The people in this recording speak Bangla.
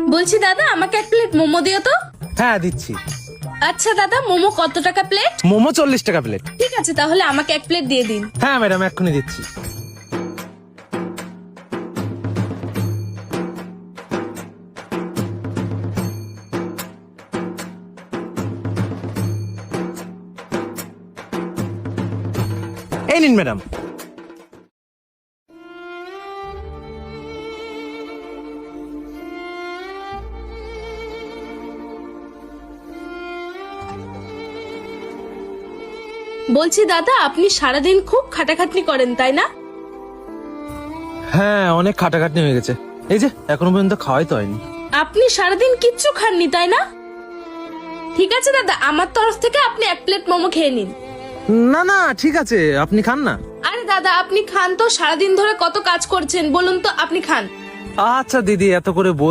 বলছি দাদা, আমাকে এক প্লেট মোমো দিও তো। হ্যাঁ দিচ্ছি। আচ্ছা দাদা, মোমো কত টাকা প্লেট? মোমো 40 টাকা প্লেট। ঠিক আছে, তাহলে আমাকে এক প্লেট দিয়ে দিন। হ্যাঁ ম্যাডাম, এক্ষুনি দিচ্ছি। এই নিন ম্যাডাম। বলছি দাদা, আপনি সারাদিন খুব খাটাখাটনি করেন তাই না? হ্যাঁ, অনেক খাটাখাটনি হয়ে গেছে। এই যে এখনো পর্যন্ত খাওয়াই তো হয়নি। আপনি সারাদিন কিচ্ছু খাননি তাই না? ঠিক আছে দাদা, আমার তরফ থেকে আপনি এক প্লেট মোমো খেয়ে নিন। না না, ঠিক আছে, আপনি খান না। আরে দাদা, আপনি খান তো, সারাদিন ধরে কত কাজ করছেন বলুন তো, আপনি খান। আচ্ছা দিদি, এত করে বল